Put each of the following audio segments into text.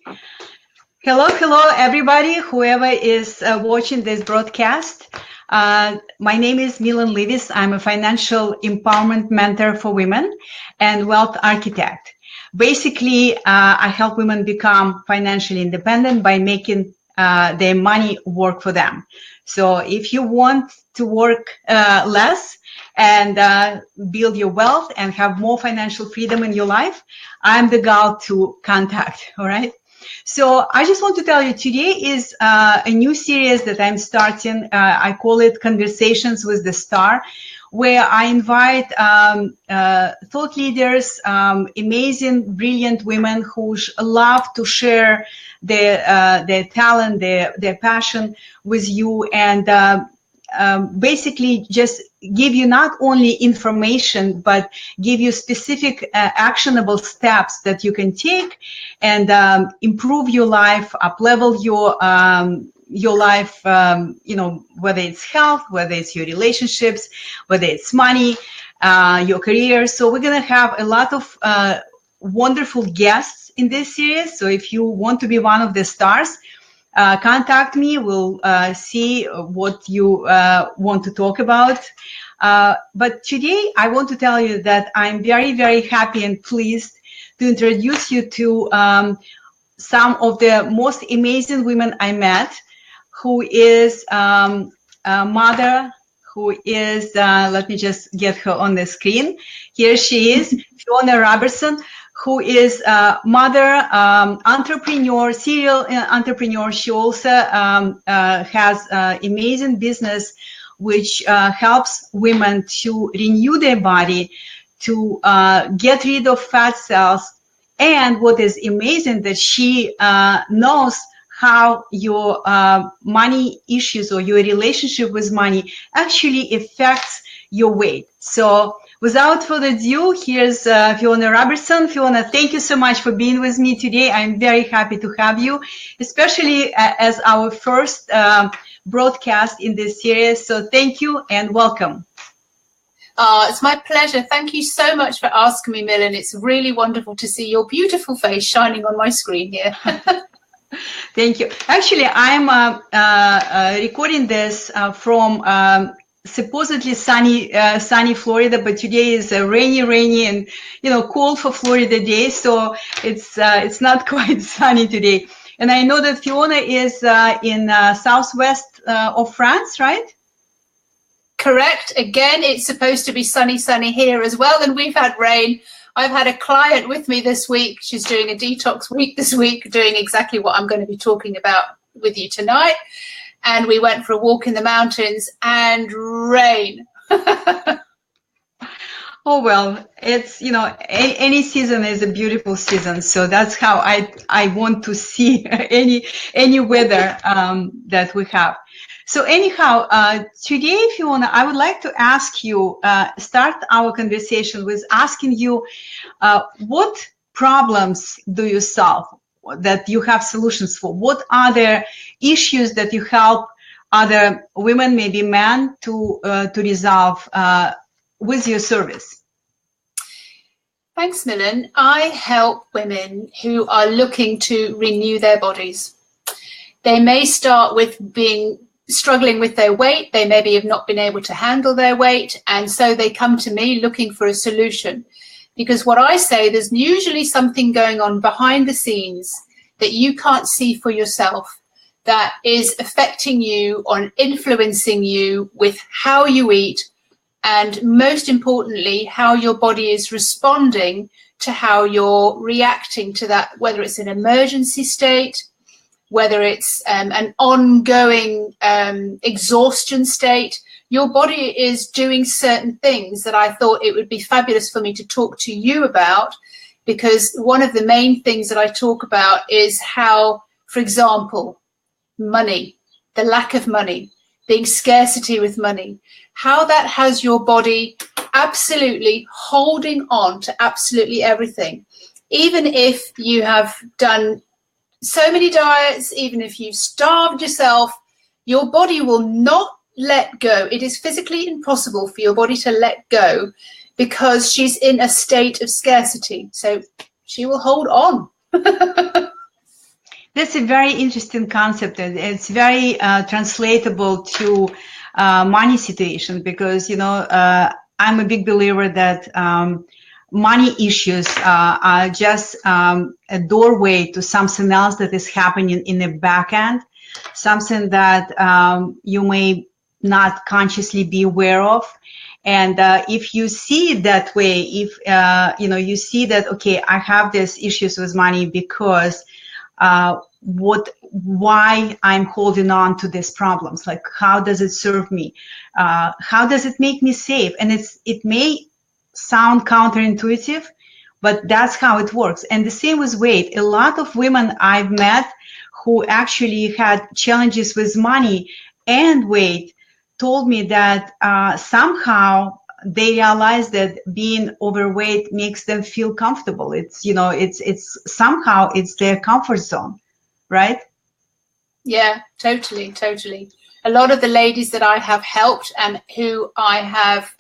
Hello, everybody, whoever is watching this broadcast. My name is Millen Livis. I'm a financial empowerment mentor for women and wealth architect. Basically, I help women become financially independent by making their money work for them. So if you want to work less and build your wealth and have more financial freedom in your life, I'm the gal to contact, all right? So I just want to tell you, today is a new series that I'm starting. I call it Conversations with the Star, where I invite thought leaders, amazing, brilliant women who love to share their talent, their passion with you, and basically just give you not only information, but give you specific actionable steps that you can take and improve your life, up-level your life, whether it's health, whether it's your relationships, whether it's money, your career. So we're going to have a lot of wonderful guests in this series. So if you want to be one of the stars, contact me. We'll see what you want to talk about. But today I want to tell you that I'm very, very happy and pleased to introduce you to some of the most amazing women I met, who is a mother, who is, let me just get her on the screen. Here she is, Fiona Robertson, who is a mother, entrepreneur, serial entrepreneur. She also has an amazing business which helps women to renew their body, to get rid of fat cells. And what is amazing that she knows how your money issues or your relationship with money actually affects your weight. So without further ado, here's Fiona Robertson. Fiona, thank you so much for being with me today. I'm very happy to have you, especially as our first broadcast in this series. So thank you and welcome. It's my pleasure. Thank you so much for asking me, Millen. It's really wonderful to see your beautiful face shining on my screen here. Thank you. Actually, I'm recording this from supposedly sunny Florida, but today is a rainy and cold for Florida day, so it's not quite sunny today. And I know that Fiona is in southwest of France, right? Correct. Again, it's supposed to be sunny here as well, and we've had rain. I've had a client with me this week. She's doing a detox week this week, doing exactly what I'm going to be talking about with you tonight. And we went for a walk in the mountains and rain. Oh, well, it's, any season is a beautiful season. So that's how I want to see any weather that we have. So anyhow, today, Fiona, I would like to ask you, start our conversation with asking you, what problems do you solve that you have solutions for? What are the issues that you help other women, maybe men, to resolve with your service? Thanks, Millen. I help women who are looking to renew their bodies. They may start with struggling with their weight. They maybe have not been able to handle their weight, and so they come to me looking for a solution. Because what I say, there's usually something going on behind the scenes that you can't see for yourself that is affecting you or influencing you with how you eat, and most importantly, how your body is responding to how you're reacting to that, whether it's an emergency state, whether it's an ongoing exhaustion state. Your body is doing certain things that I thought it would be fabulous for me to talk to you about, because one of the main things that I talk about is how, for example, money, the lack of money, being scarcity with money, how that has your body absolutely holding on to absolutely everything. Even if you have done so many diets, even if you've starved yourself, your body will not let go. It is physically impossible for your body to let go because she's in a state of scarcity. So she will hold on. That's a very interesting concept, and it's very translatable to money situation, because I'm a big believer that money issues are just a doorway to something else that is happening in the back end, something that you may not consciously be aware of. And if you see it that way, if you see that, okay, I have these issues with money because why I'm holding on to these problems, like how does it serve me, how does it make me safe? And it may sound counterintuitive, but that's how it works. And the same with weight. A lot of women I've met who actually had challenges with money and weight told me that somehow they realize that being overweight makes them feel comfortable. It's somehow it's their comfort zone, right? Yeah, totally. A lot of the ladies that I have helped and who I have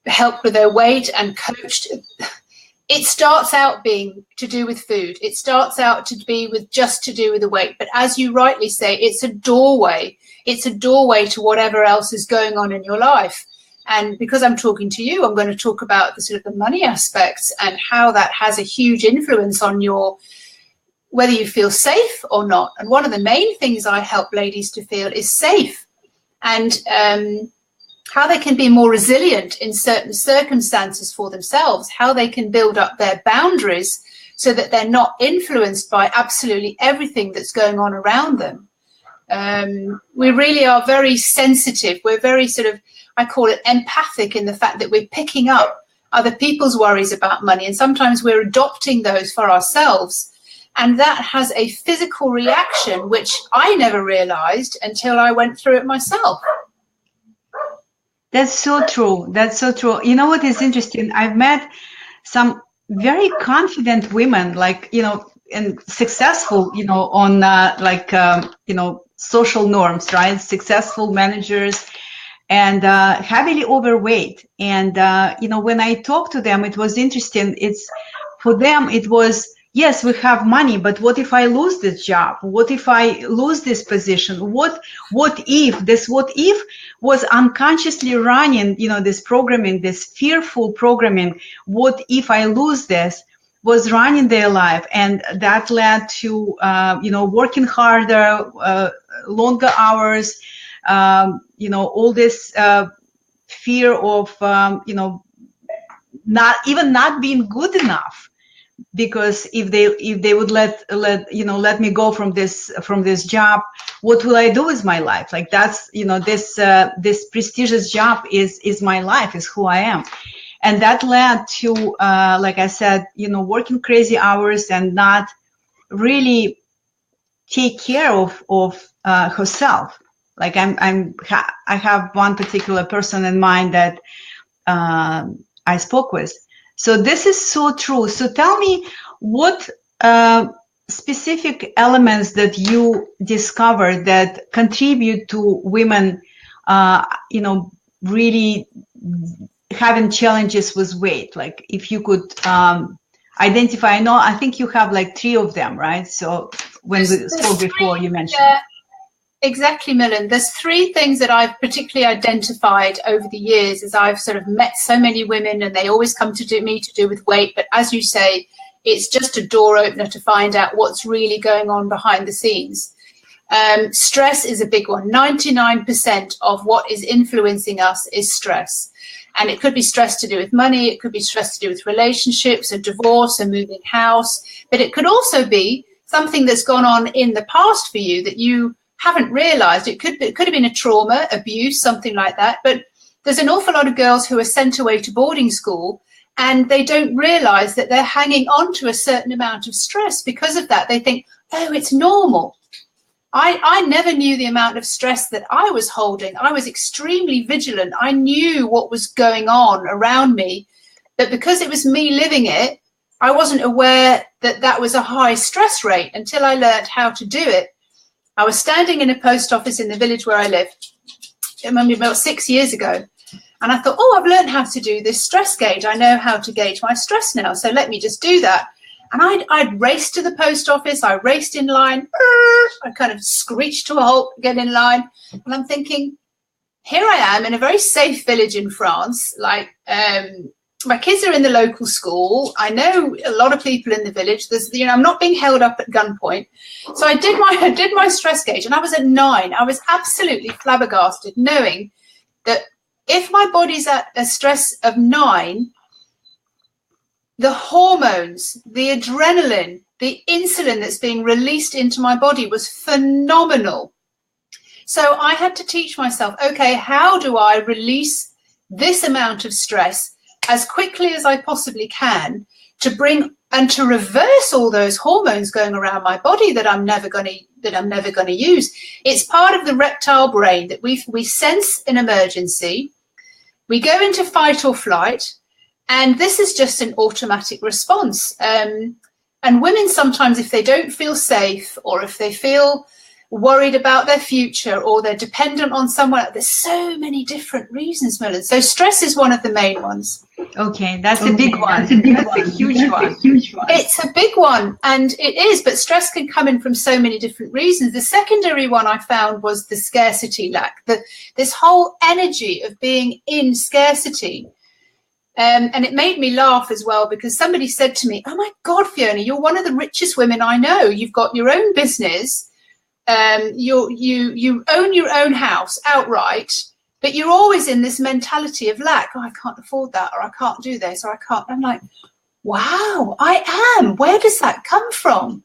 helped with their weight and coached, it starts out being to do with food. It starts out to be with just to do with the weight. But as you rightly say, it's a doorway. It's a doorway to whatever else is going on in your life. And because I'm talking to you, I'm going to talk about the sort of the money aspects and how that has a huge influence on whether you feel safe or not. And one of the main things I help ladies to feel is safe, and how they can be more resilient in certain circumstances for themselves, how they can build up their boundaries so that they're not influenced by absolutely everything that's going on around them. We really are very sensitive. We're very sort of, I call it empathic, in the fact that we're picking up other people's worries about money, and sometimes we're adopting those for ourselves. And that has a physical reaction, which I never realized until I went through it myself. That's so true. That's so true. You know what is interesting? I've met some very confident women, like, and successful, on social norms, right? Successful managers, and heavily overweight. And, when I talked to them, it was interesting. For them, it was, yes, we have money, but what if I lose this job? What if I lose this position? What if was unconsciously running, this programming, this fearful programming, what if I lose this, was running their life. And that led to, working harder, longer hours, all this fear of, not being good enough. Because if they would let me go from this job, what will I do with my life? Like, that's, this prestigious job is my life, is who I am. And that led to, like I said, working crazy hours and not really take care of herself. Like, I have one particular person in mind that I spoke with. So this is so true. So tell me, what specific elements that you discovered that contribute to women, really having challenges with weight? Like, if you could identify, I think you have like 3 of them, right? So when we spoke before, you mentioned. Exactly, Millen. There's 3 things that I've particularly identified over the years, as I've sort of met so many women, and they always come to me to do with weight. But as you say, it's just a door opener to find out what's really going on behind the scenes. Stress is a big one. 99% of what is influencing us is stress. And it could be stress to do with money. It could be stress to do with relationships, a divorce, a moving house. But it could also be something that's gone on in the past for you that you haven't realized. It could have been a trauma, abuse, something like that. But there's an awful lot of girls who are sent away to boarding school, and they don't realize that they're hanging on to a certain amount of stress because of that. They think, oh, it's normal. I never knew the amount of stress that I was holding. I was extremely vigilant. I knew what was going on around me, but because it was me living it, I wasn't aware that that was a high stress rate until I learned how to do it. I was standing in a post office in the village where I live, about 6 years ago, and I thought, oh, I've learned how to do this stress gauge. I know how to gauge my stress now, so let me just do that. And I'd race to the post office. I raced in line. I kind of screeched to a halt, get in line. And I'm thinking, here I am in a very safe village in France. Like, my kids are in the local school. I know a lot of people in the village. There's, I'm not being held up at gunpoint. So I did my stress gauge, and I was at 9. I was absolutely flabbergasted, knowing that if my body's at a stress of 9, the hormones, the adrenaline, the insulin that's being released into my body was phenomenal. So I had to teach myself, okay, how do I release this amount of stress as quickly as I possibly can to bring and to reverse all those hormones going around my body that I'm never going to use. It's part of the reptile brain that we sense an emergency, we go into fight or flight, and this is just an automatic response. And women sometimes, if they don't feel safe, or if they feel worried about their future, or they're dependent on someone, there's so many different reasons, Millen. So stress is one of the main ones. Okay, that's a big one. That's a huge one. It's a big one, and it is, but stress can come in from so many different reasons. The secondary one I found was the scarcity lack, this whole energy of being in scarcity. And it made me laugh as well, because somebody said to me, oh my God, Fiona, you're one of the richest women I know. You've got your own business. You own your own house outright, but you're always in this mentality of lack. Oh, I can't afford that, or I can't do this, or I can't. I'm like, wow, I am. Where does that come from?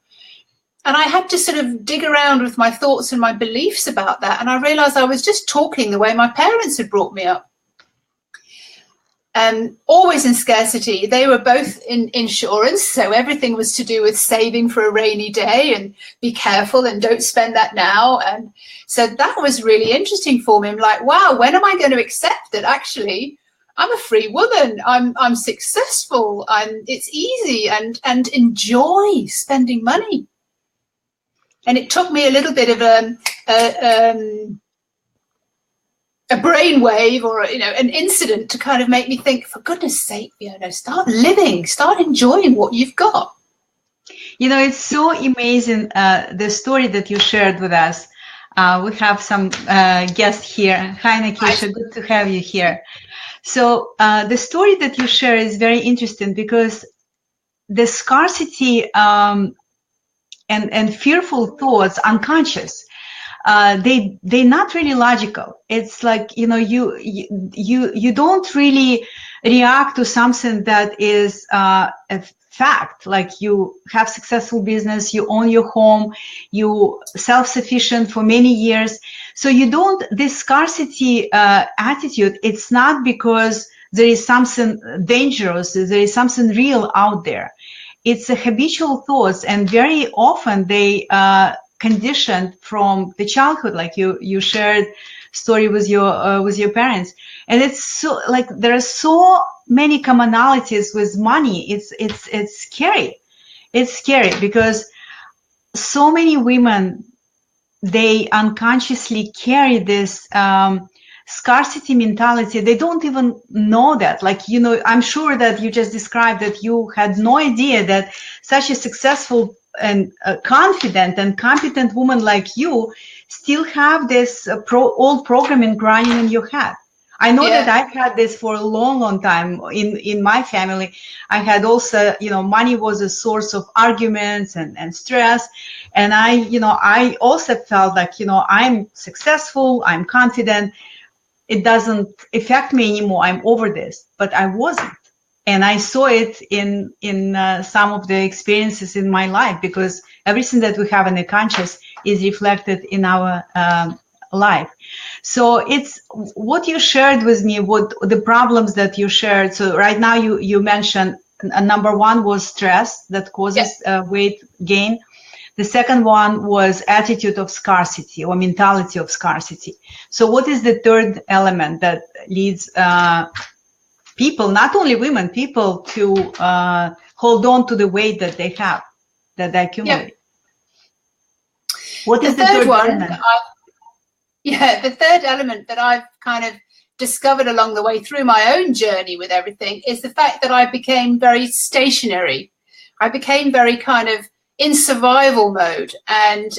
And I had to sort of dig around with my thoughts and my beliefs about that. And I realized I was just talking the way my parents had brought me up. Always in scarcity. They were both in insurance, so everything was to do with saving for a rainy day and be careful and don't spend that now. And so that was really interesting for me. I'm like, wow, when am I going to accept that actually I'm a free woman, I'm successful, it's easy, and enjoy spending money? And it took me a little bit of a brainwave, or an incident, to kind of make me think, for goodness sake, start living, start enjoying what you've got. It's so amazing, the story that you shared with us. We have some guests here. Hi, Nakisha, good to have you here. So the story that you share is very interesting, because the scarcity and fearful thoughts, unconscious, they're not really logical. It's like, you don't really react to something that is a fact. Like, you have successful business, you own your home, you self-sufficient for many years. So this scarcity attitude, it's not because there is something dangerous, there is something real out there. It's a habitual thoughts, and very often they conditioned from the childhood, like you shared story with your parents. And it's so, like, there are so many commonalities with money. It's scary. It's scary, because so many women, they unconsciously carry this scarcity mentality. They don't even know that. Like, I'm sure that you just described that you had no idea that such a successful and confident and competent woman like you still have this old programming running in your head. I know that I've had this for a long time in my family. I had also, money was a source of arguments and stress. And I also felt like, I'm successful, I'm confident. It doesn't affect me anymore. I'm over this, but I wasn't. And I saw it in some of the experiences in my life, because everything that we have in the conscious is reflected in our life. So it's what you shared with me, what the problems that you shared. So right now you mentioned number one was stress that causes weight gain. The second one was attitude of scarcity, or mentality of scarcity. So what is the third element that leads people, not only women, people to hold on to the weight that they have, that they accumulate? What is the third element? The third element that I've kind of discovered along the way through my own journey with everything is the fact that I became very stationary. I became very kind of in survival mode, and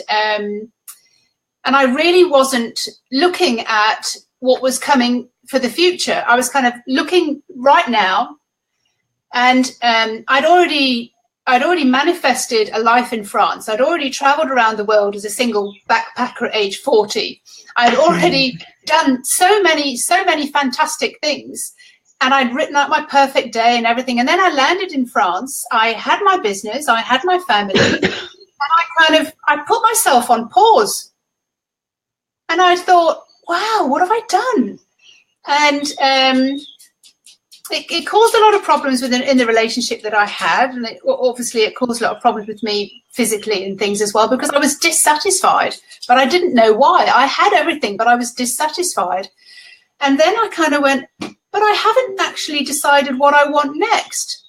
I really wasn't looking at what was coming for the future. I was kind of looking right now, and I'd already manifested a life in France. I'd already traveled around the world as a single backpacker at age 40. I'd already done so many fantastic things, and I'd written out my perfect day and everything. And then I landed in France. I had my business, I had my family, and I put myself on pause. And I thought, wow, what have I done? And it caused a lot of problems in the relationship that I had. And obviously it caused a lot of problems with me physically and things as well, because I was dissatisfied, but I didn't know why. I had everything, but I was dissatisfied. And then I kind of went, but I haven't actually decided what I want next.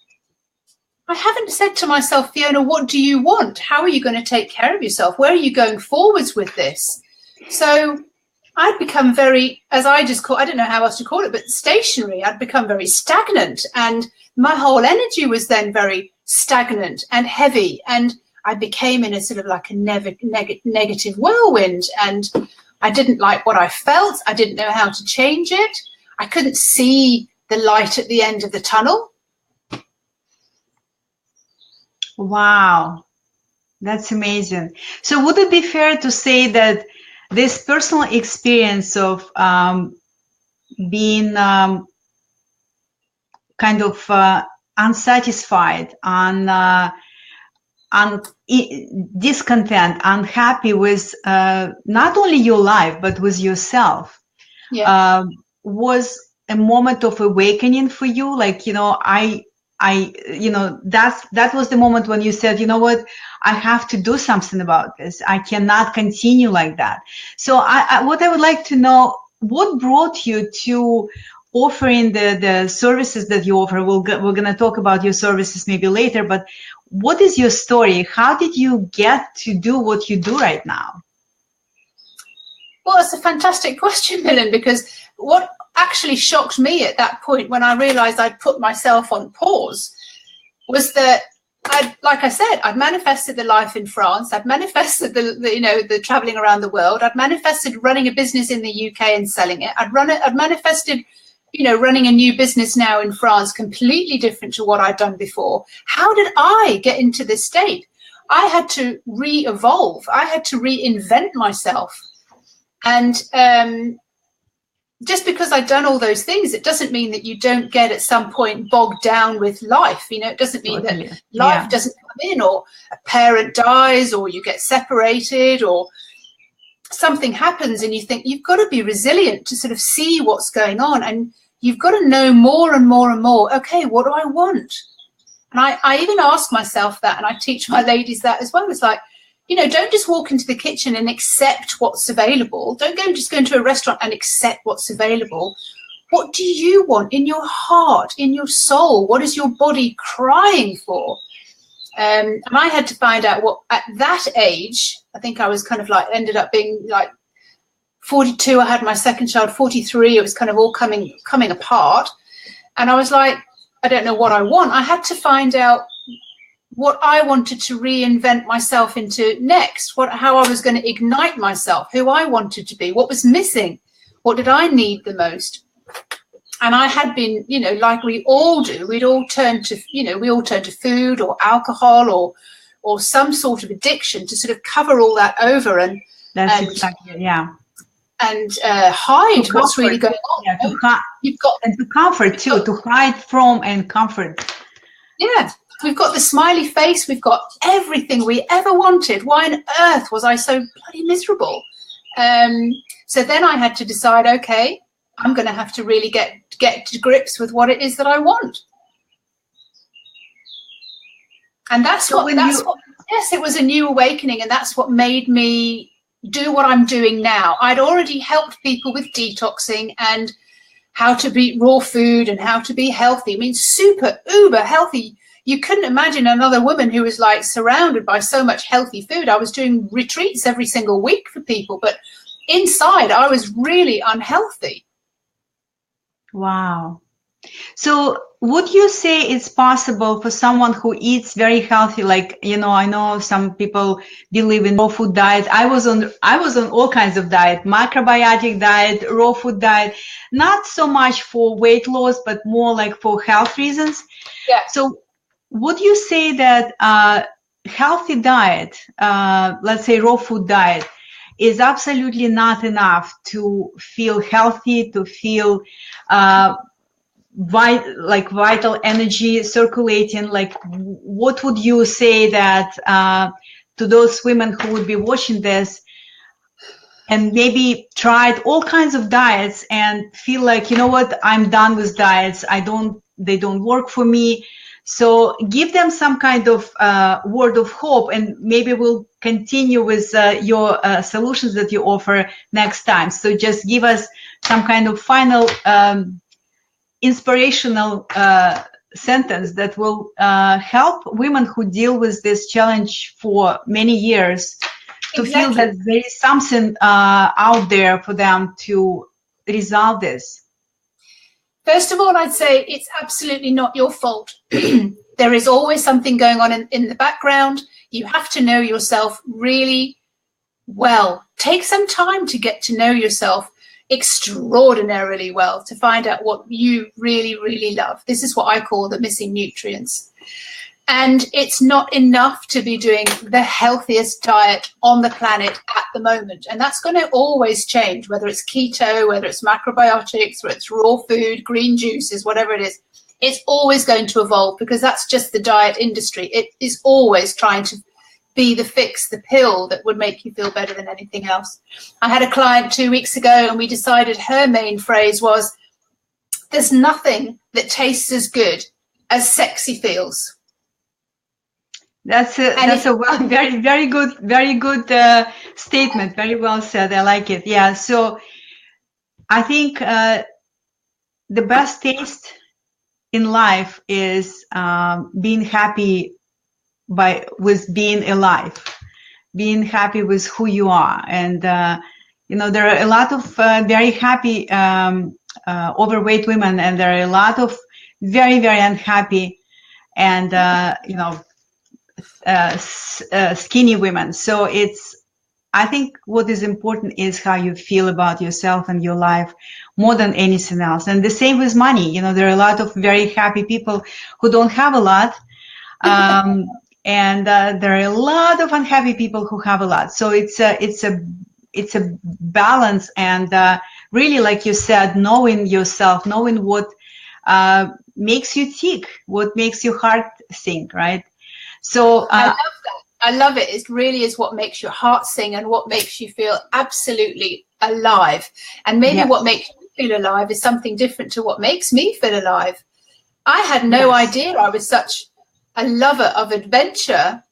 I haven't said to myself, Fiona, what do you want? How are you going to take care of yourself? Where are you going forwards with this? So I'd become very, as I just call, I don't know how else to call it, but stationary. I'd become very stagnant, and my whole energy was then very stagnant and heavy. And I became in a sort of like a negative whirlwind, and I didn't like what I felt. I didn't know how to change it. I couldn't see the light at the end of the tunnel. Wow, that's amazing. So would it be fair to say that this personal experience of being kind of unsatisfied, discontent, unhappy with not only your life, but with yourself, was a moment of awakening for you? Like, you know, that was the moment when you said, you know what, I have to do something about this. I cannot continue like that. So what I would like to know, what brought you to offering the services that you offer? We're going to talk about your services maybe later, but what is your story? How did you get to do what you do right now? Well, it's a fantastic question, Millen, because what actually shocked me at that point when I realized I'd put myself on pause was that like I said, I'd manifested the life in France. I'd manifested the traveling around the world. I'd manifested running a business in the UK and selling it. I'd manifested, running a new business now in France, completely different to what I'd done before. How did I get into this state? I had to re-evolve. I had to reinvent myself. And just because I'd done all those things, it doesn't mean that you don't get at some point bogged down with life. It doesn't mean that life doesn't come in, or a parent dies, or you get separated, or something happens and you think you've got to be resilient to sort of see what's going on. And you've got to know more and more and more. Okay, what do I want? And I even ask myself that, and I teach my ladies that as well. It's like, don't just walk into the kitchen and accept what's available. Don't just go into a restaurant and accept what's available. What do you want in your heart, in your soul? What is your body crying for? And I had to find out what, at that age, I think I was kind of like, ended up being like 42. I had my second child, 43. It was kind of all coming apart. And I was like, I don't know what I want. I had to find out what I wanted to reinvent myself into next, how I was going to ignite myself, who I wanted to be, what was missing, what did I need the most. And I had been, like we all do, we all turn to food or alcohol or some sort of addiction to sort of cover all that over and exactly, yeah. And hide what's really going on. Yeah, to comfort too, to hide from and comfort. Yeah. We've got the smiley face. We've got everything we ever wanted. Why on earth was I so bloody miserable? So then I had to decide, okay, I'm going to have to really get to grips with what it is that I want. And yes, it was a new awakening. And that's what made me do what I'm doing now. I'd already helped people with detoxing and how to eat raw food and how to be healthy. I mean, super, uber healthy. You couldn't imagine another woman who was like surrounded by so much healthy food. I was doing retreats every single week for people, but inside I was really unhealthy. Wow. So would you say it's possible for someone who eats very healthy, like, I know some people believe in raw food diet. I was on all kinds of diet, macrobiotic diet, raw food diet, not so much for weight loss, but more like for health reasons. Yeah. So would you say that healthy diet, let's say raw food diet, is absolutely not enough to feel healthy, to feel vital energy circulating? Like, what would you say that to those women who would be watching this and maybe tried all kinds of diets and feel like, what, I'm done with diets, they don't work for me? So give them some kind of word of hope, and maybe we'll continue with your solutions that you offer next time. So just give us some kind of final inspirational sentence that will help women who deal with this challenge for many years to feel that there is something out there for them to resolve this. First of all, I'd say it's absolutely not your fault. There is always something going on in the background. You have to know yourself really well. Take some time to get to know yourself extraordinarily well, to find out what you really, really love. This is what I call the missing nutrients. And it's not enough to be doing the healthiest diet on the planet at the moment. And that's going to always change, whether it's keto, whether it's macrobiotics, whether it's raw food, green juices, whatever it is. It's always going to evolve, because that's just the diet industry. It is always trying to be the fix, the pill that would make you feel better than anything else. I had a client 2 weeks ago, and we decided her main phrase was, there's nothing that tastes as good as sexy feels. That's a very good statement. Very well said. I like it. Yeah. So I think the best taste in life is being happy with being alive, being happy with who you are. And there are a lot of very happy overweight women, and there are a lot of very, very unhappy and skinny women. So I think what is important is how you feel about yourself and your life more than anything else. And the same with money. There are a lot of very happy people who don't have a lot. And there are a lot of unhappy people who have a lot. So it's a balance. And really, like you said, knowing yourself, knowing what makes you tick, what makes your heart sing, right? So I love that. I love it. It really is what makes your heart sing and what makes you feel absolutely alive. And maybe what makes you feel alive is something different to what makes me feel alive. I had no idea I was such a lover of adventure,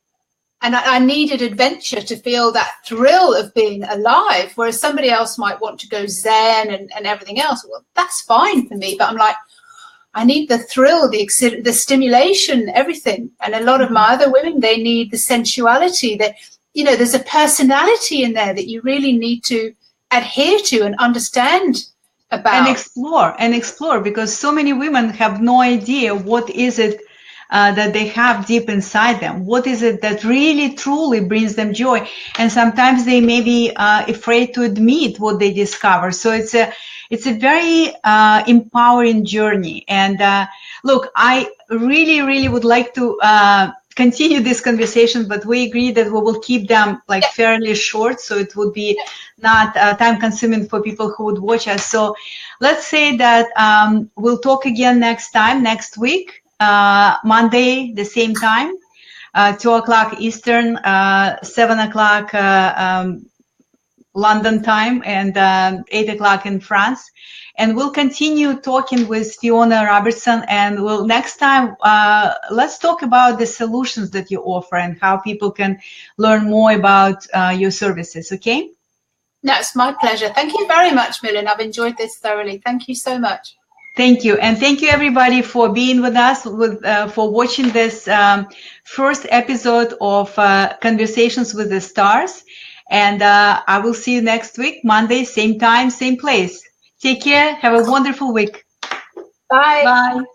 and I needed adventure to feel that thrill of being alive, whereas somebody else might want to go zen and everything else. Well, that's fine for me, but I'm like, I need the thrill, the stimulation, everything. And a lot of my other women, they need the sensuality. That, there's a personality in there that you really need to adhere to and understand about. And explore, because so many women have no idea what is it that they have deep inside them. What is it that really, truly brings them joy? And sometimes they may be afraid to admit what they discover. So it's a very empowering journey. And look, I really, really would like to continue this conversation, but we agreed that we will keep them fairly short, so it would be not time consuming for people who would watch us. So let's say that we'll talk again next week. Monday, the same time, 2 o'clock Eastern, 7 o'clock London time, and 8 o'clock in France. And we'll continue talking with Fiona Robertson. And next time, let's talk about the solutions that you offer and how people can learn more about your services. Okay? That's my pleasure. Thank you very much, Millen. I've enjoyed this thoroughly. Thank you so much. Thank you. And thank you, everybody, for being with us, for watching this first episode of Conversations with the Stars. And I will see you next week, Monday, same time, same place. Take care. Have a wonderful week. Bye. Bye.